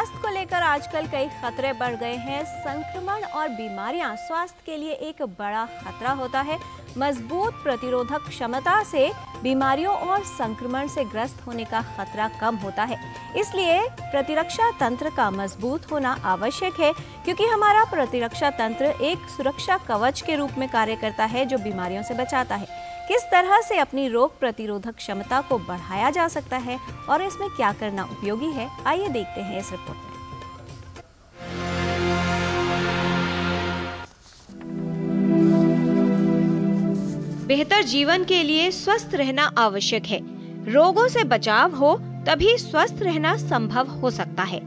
स्वास्थ्य को लेकर आजकल कई खतरे बढ़ गए हैं। संक्रमण और बीमारियां स्वास्थ्य के लिए एक बड़ा खतरा होता है। मजबूत प्रतिरोधक क्षमता से बीमारियों और संक्रमण से ग्रस्त होने का खतरा कम होता है। इसलिए प्रतिरक्षा तंत्र का मजबूत होना आवश्यक है, क्योंकि हमारा प्रतिरक्षा तंत्र एक सुरक्षा कवच के रूप में कार्य करता है जो बीमारियों से बचाता है। किस तरह से अपनी रोग प्रतिरोधक क्षमता को बढ़ाया जा सकता है और इसमें क्या करना उपयोगी है, आइए देखते हैं इस रिपोर्ट में। बेहतर जीवन के लिए स्वस्थ रहना आवश्यक है। रोगों से बचाव हो तभी स्वस्थ रहना संभव हो सकता है।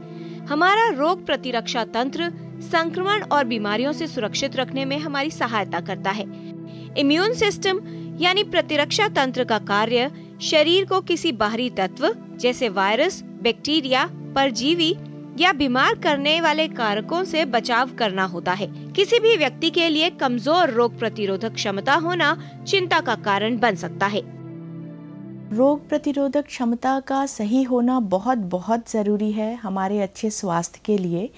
हमारा रोग प्रतिरक्षा तंत्र संक्रमण और बीमारियों से सुरक्षित रखने में हमारी सहायता करता है। इम्यून सिस्टम यानी प्रतिरक्षा तंत्र का कार्य शरीर को किसी बाहरी तत्व जैसे वायरस, बैक्टीरिया, परजीवी या बीमार करने वाले कारकों से बचाव करना होता है। किसी भी व्यक्ति के लिए कमजोर रोग प्रतिरोधक क्षमता होना चिंता का कारण बन सकता है। रोग प्रतिरोधक क्षमता का सही होना बहुत बहुत ज़रूरी है हमारे अच्छे स्वास्थ्य के लिए,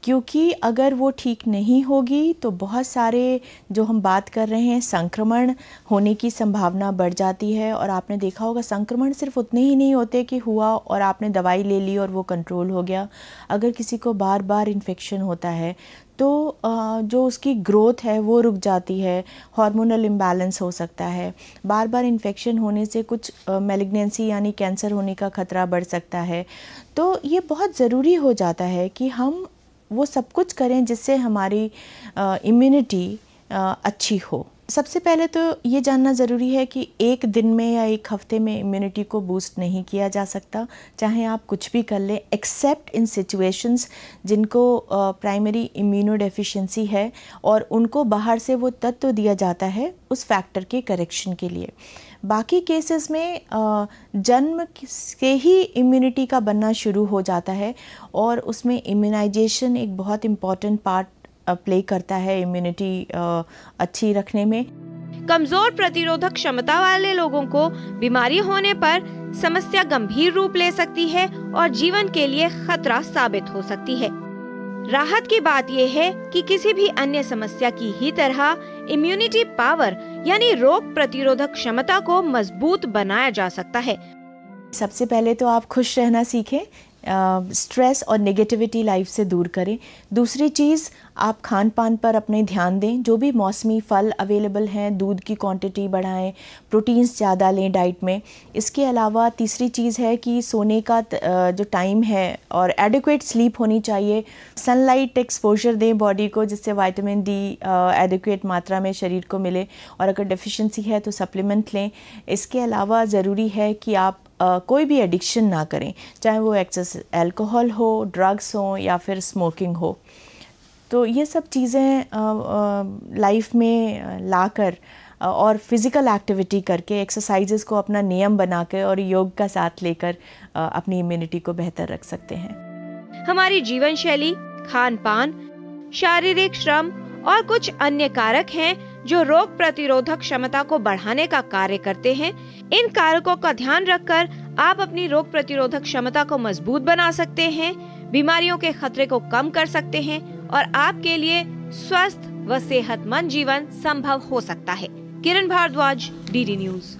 क्योंकि अगर वो ठीक नहीं होगी तो बहुत सारे जो हम बात कर रहे हैं संक्रमण होने की संभावना बढ़ जाती है। और आपने देखा होगा संक्रमण सिर्फ उतने ही नहीं होते कि हुआ और आपने दवाई ले ली और वो कंट्रोल हो गया। अगर किसी को बार बार इन्फेक्शन होता है तो जो उसकी ग्रोथ है वो रुक जाती है, हार्मोनल इम्बैलेंस हो सकता है। बार बार इन्फेक्शन होने से कुछ मैलिग्नेंसी यानी कैंसर होने का खतरा बढ़ सकता है। तो ये बहुत ज़रूरी हो जाता है कि हम वो सब कुछ करें जिससे हमारी इम्यूनिटी अच्छी हो। सबसे पहले तो ये जानना ज़रूरी है कि एक दिन में या एक हफ्ते में इम्यूनिटी को बूस्ट नहीं किया जा सकता, चाहे आप कुछ भी कर लें, एक्सेप्ट इन सिचुएशंस जिनको प्राइमरी इम्यूनो डेफिशिएंसी है और उनको बाहर से वो तत्व दिया जाता है उस फैक्टर के करेक्शन के लिए। बाकी केसेस में जन्म से ही इम्यूनिटी का बनना शुरू हो जाता है और उसमें इम्यूनाइजेशन एक बहुत इम्पॉर्टेंट पार्ट प्ले करता है इम्यूनिटी अच्छी रखने में। कमजोर प्रतिरोधक क्षमता वाले लोगों को बीमारी होने पर समस्या गंभीर रूप ले सकती है और जीवन के लिए खतरा साबित हो सकती है। राहत की बात यह है कि किसी भी अन्य समस्या की ही तरह इम्यूनिटी पावर यानी रोग प्रतिरोधक क्षमता को मजबूत बनाया जा सकता है। सबसे पहले तो आप खुश रहना सीखें, स्ट्रेस और नेगेटिविटी लाइफ से दूर करें। दूसरी चीज़, आप खान पान पर अपने ध्यान दें। जो भी मौसमी फल अवेलेबल हैं, दूध की क्वांटिटी बढ़ाएं, प्रोटीन्स ज़्यादा लें डाइट में। इसके अलावा तीसरी चीज़ है कि सोने का जो टाइम है और एडिक्वेट स्लीप होनी चाहिए। सनलाइट एक्सपोजर दें बॉडी को, जिससे विटामिन डी एडिक्वेट मात्रा में शरीर को मिले, और अगर डेफिशिएंसी है तो सप्लीमेंट लें। इसके अलावा ज़रूरी है कि आप कोई भी एडिक्शन ना करें, चाहे वो एक्सेस अल्कोहल हो, ड्रग्स हो या फिर स्मोकिंग हो। तो ये सब चीज़ें लाइफ में लाकर और फिज़िकल एक्टिविटी करके, एक्सरसाइजेस को अपना नियम बनाकर और योग का साथ लेकर अपनी इम्यूनिटी को बेहतर रख सकते हैं। हमारी जीवन शैली, खान पान, शारीरिक श्रम और कुछ अन्य कारक हैं जो रोग प्रतिरोधक क्षमता को बढ़ाने का कार्य करते हैं। इन कारकों का ध्यान रखकर आप अपनी रोग प्रतिरोधक क्षमता को मजबूत बना सकते हैं, बीमारियों के खतरे को कम कर सकते हैं और आपके लिए स्वस्थ व सेहतमंद जीवन संभव हो सकता है। किरण भारद्वाज, डीडी न्यूज़।